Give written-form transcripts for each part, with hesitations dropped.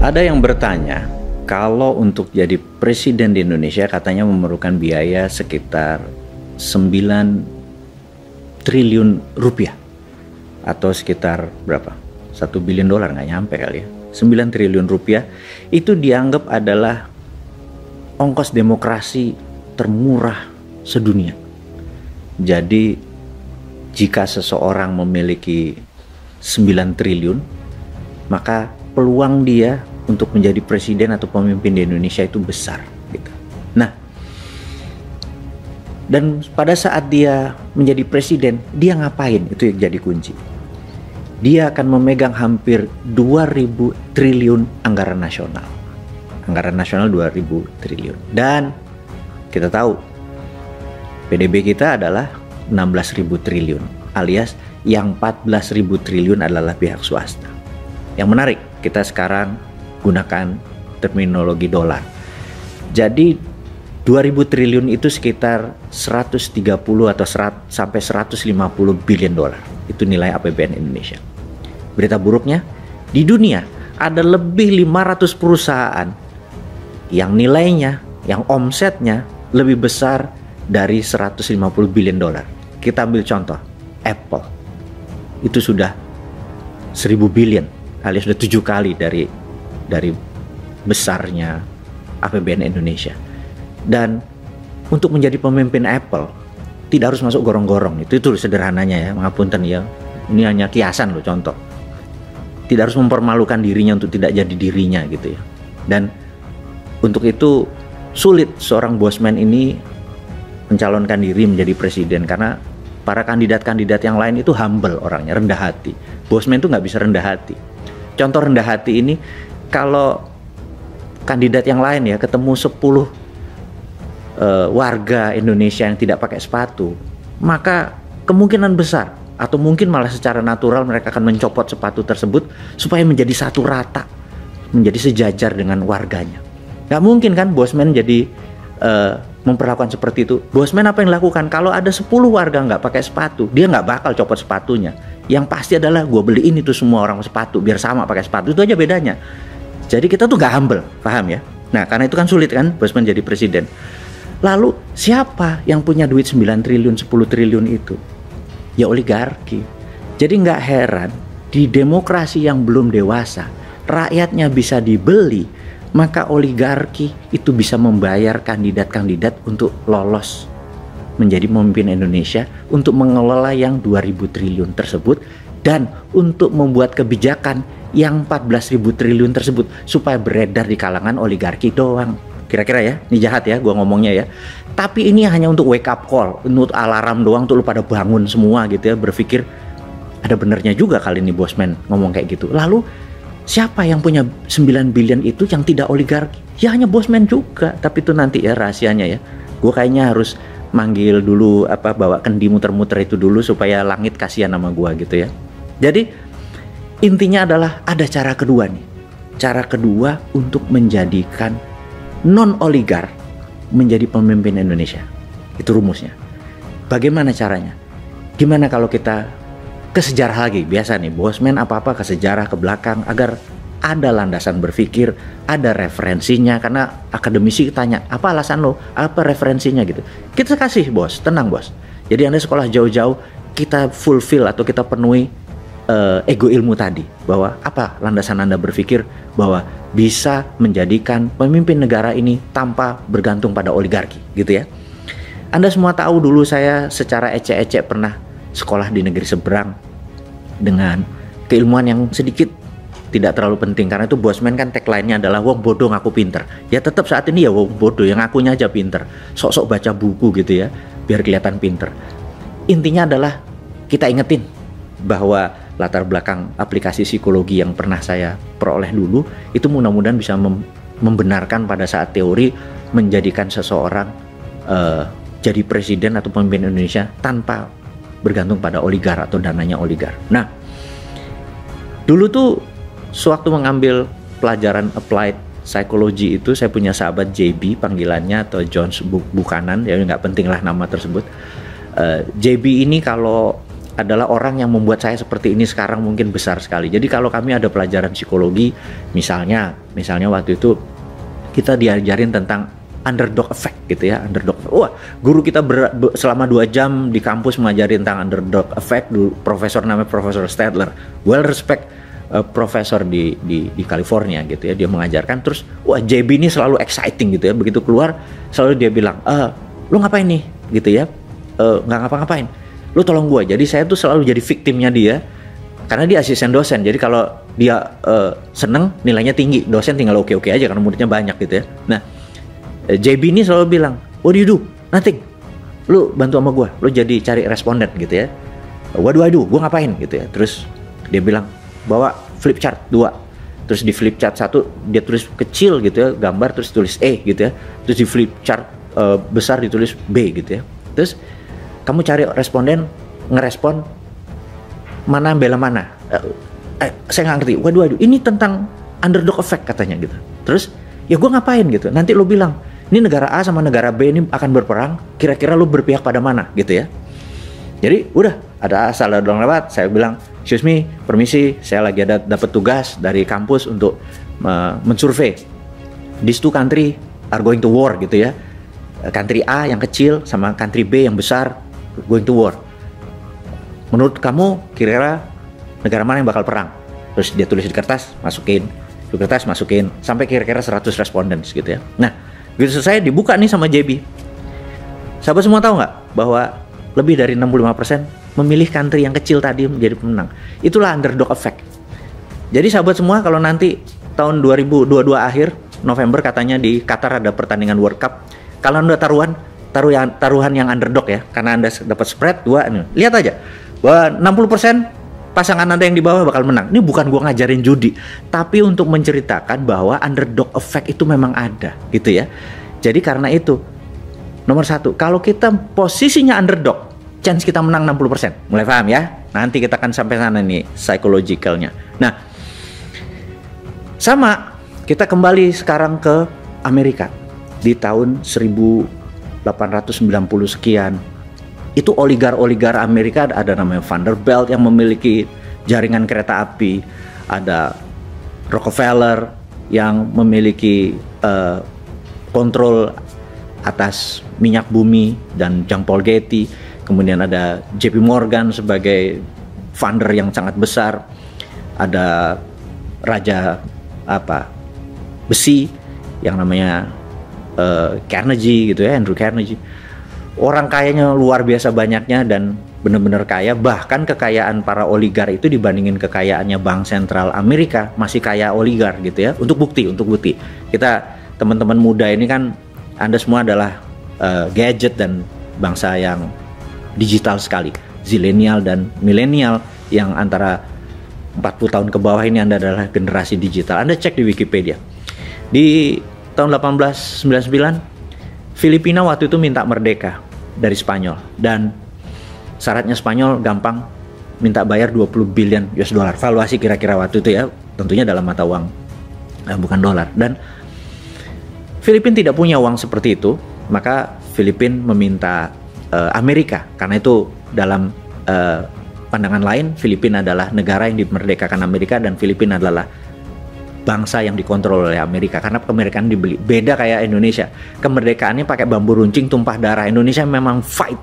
Ada yang bertanya, kalau untuk jadi presiden di Indonesia katanya memerlukan biaya sekitar 9 triliun rupiah. Atau sekitar berapa? 1 billion dolar, nggak nyampe kali ya. 9 triliun rupiah itu dianggap adalah ongkos demokrasi termurah sedunia. Jadi jika seseorang memiliki 9 triliun, maka peluang dia untuk menjadi presiden atau pemimpin di Indonesia itu besar gitu. Nah, dan pada saat dia menjadi presiden, dia ngapain? Itu yang jadi kunci. Dia akan memegang hampir 2.000 triliun anggaran nasional. Anggaran nasional 2.000 triliun. Dan kita tahu PDB kita adalah 16.000 triliun, alias yang 14.000 triliun adalah pihak swasta. Yang menarik, kita sekarang gunakan terminologi dolar. Jadi 2.000 triliun itu sekitar 130 atau sampai 150 billion dolar. Itu nilai APBN Indonesia. Berita buruknya, di dunia ada lebih 500 perusahaan yang nilainya, yang omsetnya lebih besar dari 150 billion dolar. Kita ambil contoh, Apple. Itu sudah 1.000 billion, alias sudah 7 kali dari besarnya APBN Indonesia. Dan untuk menjadi pemimpin Apple tidak harus masuk gorong-gorong. Itu sederhananya ya, mengapunten ya. Ini hanya kiasan loh, contoh. Tidak harus mempermalukan dirinya untuk tidak jadi dirinya gitu ya. Dan untuk itu sulit seorang bosman ini mencalonkan diri menjadi presiden, karena para kandidat-kandidat yang lain itu humble orangnya, rendah hati. Bosman itu nggak bisa rendah hati. Contoh rendah hati ini, kalau kandidat yang lain ya ketemu 10 warga Indonesia yang tidak pakai sepatu, maka kemungkinan besar atau mungkin malah secara natural mereka akan mencopot sepatu tersebut supaya menjadi satu rata, menjadi sejajar dengan warganya. Nggak mungkin kan bosman jadi memperlakukan seperti itu. Bosman apa yang dilakukan? Kalau ada 10 warga nggak pakai sepatu, dia nggak bakal copot sepatunya. Yang pasti adalah gue beliin itu semua orang sepatu biar sama pakai sepatu. Itu aja bedanya. Jadi kita tuh nggak humble, paham ya? Nah, karena itu kan sulit kan bosman jadi presiden. Lalu siapa yang punya duit 9 triliun, 10 triliun itu? Ya oligarki. Jadi nggak heran di demokrasi yang belum dewasa, rakyatnya bisa dibeli, maka oligarki itu bisa membayar kandidat-kandidat untuk lolos menjadi pemimpin Indonesia, untuk mengelola yang 2.000 triliun tersebut, dan untuk membuat kebijakan yang 14.000 triliun tersebut supaya beredar di kalangan oligarki doang. Kira-kira ya, ini jahat ya gua ngomongnya ya. Tapi ini hanya untuk wake up call, untuk alarm doang, untuk lu pada bangun semua gitu ya, berpikir ada benernya juga kali ini bosman ngomong kayak gitu. Lalu siapa yang punya 9 billion itu yang tidak oligarki? Ya hanya bosman juga, tapi itu nanti ya rahasianya ya. Gue kayaknya harus manggil dulu bawa kendi muter-muter itu dulu supaya langit kasihan sama gue gitu ya. Jadi intinya adalah ada cara kedua nih. Cara kedua untuk menjadikan non-oligar menjadi pemimpin Indonesia. Itu rumusnya. Bagaimana caranya? Gimana kalau kita ke sejarah lagi? Biasa nih bosman apa-apa ke sejarah, ke belakang, agar ada landasan berpikir, ada referensinya. Karena akademisi tanya, apa alasan lo? Apa referensinya gitu. Kita kasih bos, tenang bos. Jadi Anda sekolah jauh-jauh, kita fulfill atau kita penuhi ego ilmu tadi. Bahwa apa landasan Anda berpikir bahwa bisa menjadikan pemimpin negara ini tanpa bergantung pada oligarki gitu ya. Anda semua tahu dulu saya secara ecek-ecek pernah sekolah di negeri seberang dengan keilmuan yang sedikit tidak terlalu penting, karena itu bosman kan tagline-nya adalah wong bodoh ngaku pinter. Ya tetap saat ini ya wong bodoh yang ngakunya aja pinter, sok-sok baca buku gitu ya biar kelihatan pinter. Intinya adalah kita ingetin bahwa latar belakang aplikasi psikologi yang pernah saya peroleh dulu itu mudah-mudahan bisa membenarkan pada saat teori menjadikan seseorang jadi presiden atau pemimpin Indonesia tanpa bergantung pada oligar atau dananya oligar. Nah, dulu tuh sewaktu mengambil pelajaran applied psychology itu, saya punya sahabat JB panggilannya, atau John Buchanan, ya nggak penting lah nama tersebut. JB ini kalau adalah orang yang membuat saya seperti ini sekarang mungkin besar sekali. Jadi kalau kami ada pelajaran psikologi, misalnya waktu itu kita diajarin tentang underdog effect gitu ya, underdog. Wah, guru kita selama 2 jam di kampus mengajarin tentang underdog effect. Profesor namanya Profesor Stadler, well respect profesor di California gitu ya. Dia mengajarkan terus, wah JB ini selalu exciting gitu ya. Begitu keluar selalu dia bilang, lu ngapain nih gitu ya? Nggak ngapa-ngapain. Lu tolong gue. Jadi saya tuh selalu jadi victimnya dia. Karena dia asisten dosen. Jadi kalau dia seneng nilainya tinggi, dosen tinggal oke-oke aja karena muridnya banyak gitu ya. Nah, JB ini selalu bilang, what do you do? Nothing. Lu bantu sama gue, lu jadi cari responden gitu ya. What do I do? Gue ngapain gitu ya. Terus dia bilang, bawa flip chart 2. Terus di flip chart 1 dia tulis kecil gitu ya, gambar terus tulis E gitu ya. Terus di flip chart besar ditulis B gitu ya. Terus kamu cari responden, ngerespon mana bela mana. Saya nggak ngerti, what do I do? Ini tentang underdog effect katanya gitu. Terus ya gue ngapain gitu. Nanti lu bilang, ini negara A sama negara B ini akan berperang, kira-kira lu berpihak pada mana gitu ya. Jadi udah ada asal ada orang lewat, saya bilang, excuse me, permisi, saya lagi ada dapat tugas dari kampus untuk mensurvey. These 2 country are going to war gitu ya. Country A yang kecil sama country B yang besar going to war. Menurut kamu kira-kira negara mana yang bakal perang? Terus dia tulis di kertas, masukin sampai kira-kira 100 responden gitu ya. Nah, begitu selesai dibuka nih sama JB. Sahabat semua tahu nggak bahwa lebih dari 65% memilih country yang kecil tadi menjadi pemenang. Itulah underdog effect. Jadi sahabat semua, kalau nanti tahun 2022 akhir November katanya di Qatar ada pertandingan World Cup. Kalau Anda taruhan yang underdog ya, karena Anda dapat spread 2 nih. Lihat aja bahwa 60% pasangan Anda yang di bawah bakal menang. Ini bukan gua ngajarin judi, tapi untuk menceritakan bahwa underdog effect itu memang ada gitu ya. Jadi karena itu nomor 1, kalau kita posisinya underdog, chance kita menang 60%. Mulai paham ya? Nanti kita akan sampai sana nih psychologicalnya. Nah, sama kita kembali sekarang ke Amerika di tahun 1890 sekian. Itu oligar Amerika, ada namanya Vanderbilt yang memiliki jaringan kereta api, ada Rockefeller yang memiliki kontrol atas minyak bumi dan Jean Paul Getty, kemudian ada JP Morgan sebagai funder yang sangat besar, ada raja besi yang namanya Carnegie gitu ya, Andrew Carnegie. Orang kayanya luar biasa banyaknya dan benar-benar kaya. Bahkan kekayaan para oligar itu dibandingin kekayaannya Bank Sentral Amerika masih kaya oligar gitu ya. Untuk bukti kita teman-teman muda ini kan, Anda semua adalah gadget dan bangsa yang digital sekali, zilenial dan milenial, yang antara 40 tahun ke bawah ini Anda adalah generasi digital. Anda cek di Wikipedia. Di tahun 1899 Filipina waktu itu minta merdeka dari Spanyol, dan syaratnya Spanyol gampang, minta bayar 20 billion US dollar. Valuasi kira-kira waktu itu ya, tentunya dalam mata uang bukan dolar. Dan Filipina tidak punya uang seperti itu, maka Filipina meminta Amerika, karena itu dalam pandangan lain Filipina adalah negara yang dimerdekakan Amerika dan Filipina adalah bangsa yang dikontrol oleh Amerika, karena kemerdekaan dibeli. Beda kayak Indonesia, kemerdekaannya pakai bambu runcing tumpah darah. Indonesia memang fight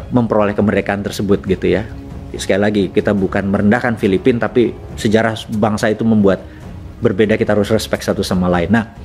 memperoleh kemerdekaan tersebut gitu ya. Sekali lagi, kita bukan merendahkan Filipina, tapi sejarah bangsa itu membuat berbeda, kita harus respect satu sama lain. Nah,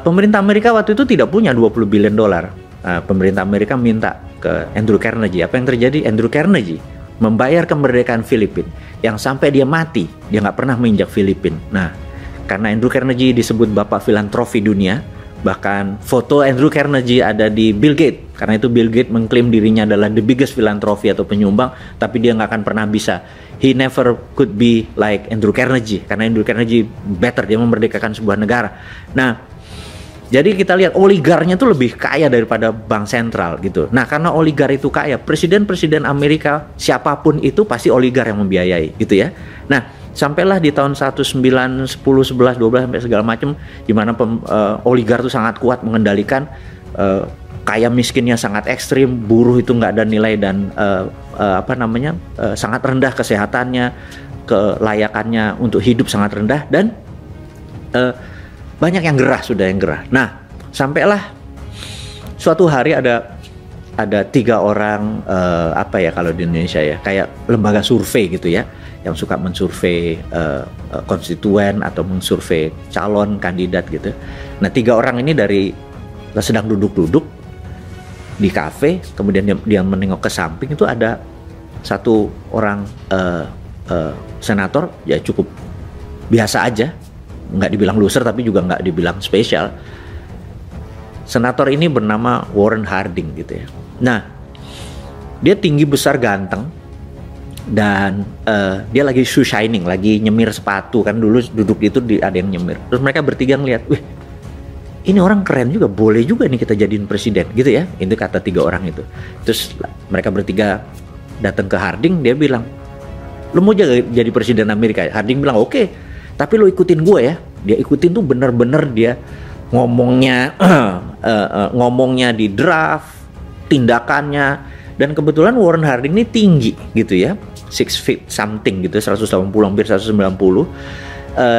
pemerintah Amerika waktu itu tidak punya 20 billion dolar. Pemerintah Amerika minta ke Andrew Carnegie. Apa yang terjadi? Andrew Carnegie membayar kemerdekaan Filipina, yang sampai dia mati dia nggak pernah menginjak Filipina. Nah, karena Andrew Carnegie disebut bapak filantropi dunia, bahkan foto Andrew Carnegie ada di Bill Gates, karena itu Bill Gates mengklaim dirinya adalah the biggest philanthropy atau penyumbang, tapi dia nggak akan pernah bisa, he never could be like Andrew Carnegie, karena Andrew Carnegie better, dia memerdekakan sebuah negara. Nah, jadi kita lihat oligarnya itu lebih kaya daripada bank sentral gitu. Nah, karena oligar itu kaya, presiden-presiden Amerika siapapun itu pasti oligar yang membiayai gitu ya. Nah, sampailah di tahun 1910, 11, 12 sampai segala macam, di mana oligar itu sangat kuat mengendalikan kaya miskinnya sangat ekstrim, buruh itu nggak ada nilai dan sangat rendah kesehatannya, kelayakannya untuk hidup sangat rendah, dan banyak yang gerah, sudah yang gerah. Nah, sampailah suatu hari ada 3 orang kalau di Indonesia ya, kayak lembaga survei gitu ya, yang suka mensurvei konstituen atau mensurvei calon kandidat gitu. Nah, 3 orang ini sedang duduk-duduk di kafe, kemudian dia menengok ke samping, itu ada satu orang senator, ya cukup biasa aja, nggak dibilang loser tapi juga nggak dibilang spesial. Senator ini bernama Warren Harding gitu ya. Nah, dia tinggi, besar, ganteng, dan dia lagi shoe shining, lagi nyemir sepatu, kan dulu duduk itu ada yang nyemir. Terus mereka bertiga ngeliat, wih, ini orang keren juga, boleh juga nih kita jadiin presiden gitu ya. Itu kata 3 orang itu. Terus mereka bertiga datang ke Harding, dia bilang, lu mau jadi presiden Amerika? Harding bilang, oke, tapi lu ikutin gue ya. Dia ikutin tuh bener-bener, dia ngomongnya di draft, tindakannya. Dan kebetulan Warren Harding ini tinggi gitu ya, 6 feet something gitu, 180 hampir 190.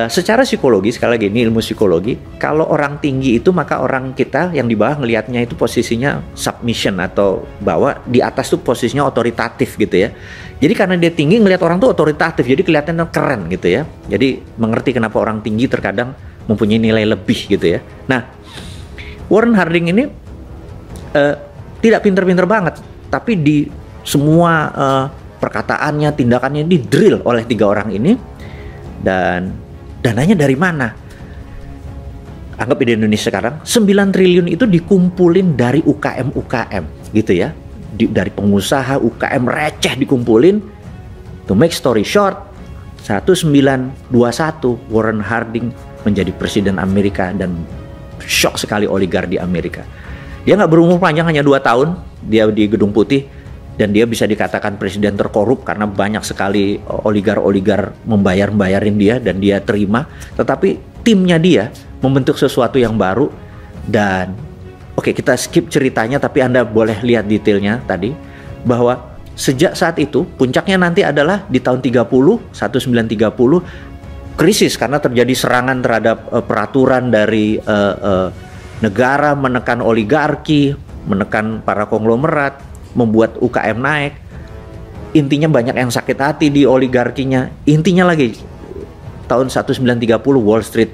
Secara psikologi, sekali lagi ini ilmu psikologi, kalau orang tinggi itu maka orang kita yang di bawah ngelihatnya itu posisinya submission, atau bahwa di atas tuh posisinya otoritatif gitu ya. Jadi karena dia tinggi, ngelihat orang tuh otoritatif, jadi kelihatannya keren gitu ya. Jadi mengerti kenapa orang tinggi terkadang mempunyai nilai lebih gitu ya. Nah, Warren Harding ini tidak pinter-pinter banget, tapi di semua perkataannya, tindakannya di drill oleh 3 orang ini. Dan dananya dari mana? Anggap di Indonesia sekarang 9 triliun itu dikumpulin dari UKM gitu ya, dari pengusaha UKM receh dikumpulin. To make story short, 1921 Warren Harding menjadi presiden Amerika, dan shock sekali oligar di Amerika. Dia nggak berumur panjang, hanya 2 tahun dia di Gedung Putih, dan dia bisa dikatakan presiden terkorup karena banyak sekali oligar-oligar membayarin dia, dan dia terima. Tetapi timnya dia membentuk sesuatu yang baru. Dan oke, kita skip ceritanya, tapi Anda boleh lihat detailnya tadi, bahwa sejak saat itu puncaknya nanti adalah di tahun 1930 krisis karena terjadi serangan terhadap peraturan dari negara, menekan oligarki, menekan para konglomerat, membuat UKM naik. Intinya banyak yang sakit hati di oligarkinya. Intinya lagi tahun 1930 Wall Street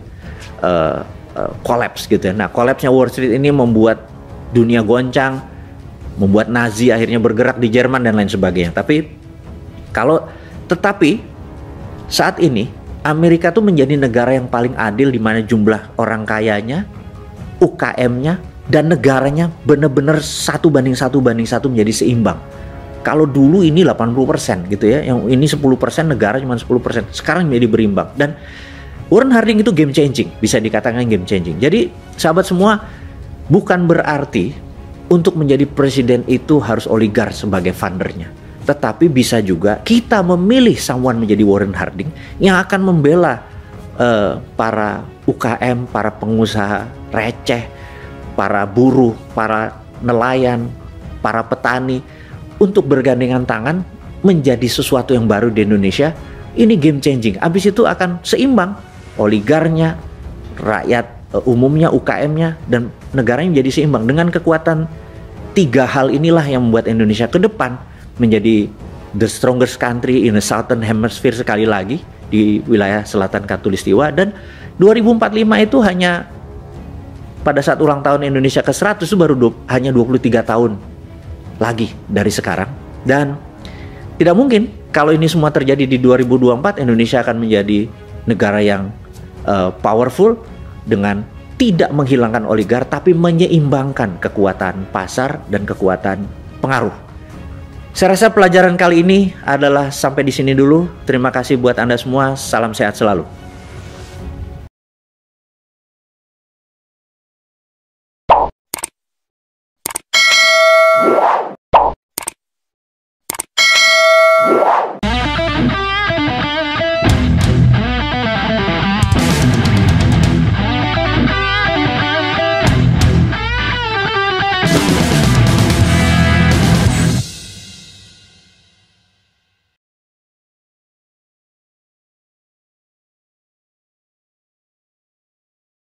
collapse gitu ya. Nah, collapse-nya Wall Street ini membuat dunia goncang, membuat Nazi akhirnya bergerak di Jerman dan lain sebagainya. Tetapi saat ini Amerika tuh menjadi negara yang paling adil, di mana jumlah orang kayanya, UKM-nya, dan negaranya benar-benar 1:1 menjadi seimbang. Kalau dulu ini 80% gitu ya, yang ini 10%, negara cuma 10%. Sekarang menjadi berimbang. Dan Warren Harding itu game changing, bisa dikatakan game changing. Jadi sahabat semua, bukan berarti untuk menjadi presiden itu harus oligar sebagai fundernya. Tetapi bisa juga kita memilih someone menjadi Warren Harding yang akan membela para UKM, para pengusaha receh, para buruh, para nelayan, para petani, untuk bergandengan tangan menjadi sesuatu yang baru di Indonesia. Ini game changing. Abis itu akan seimbang, oligarnya, rakyat umumnya, UKM-nya, dan negaranya menjadi seimbang. Dengan kekuatan 3 hal inilah yang membuat Indonesia ke depan menjadi the strongest country in the southern hemisphere sekali lagi di wilayah selatan Khatulistiwa. Dan 2045 itu hanya pada saat ulang tahun Indonesia ke-100 itu baru hanya 23 tahun lagi dari sekarang. Dan tidak mungkin kalau ini semua terjadi di 2024, Indonesia akan menjadi negara yang powerful dengan tidak menghilangkan oligar, tapi menyeimbangkan kekuatan pasar dan kekuatan pengaruh. Saya rasa pelajaran kali ini adalah sampai di sini dulu. Terima kasih buat Anda semua. Salam sehat selalu.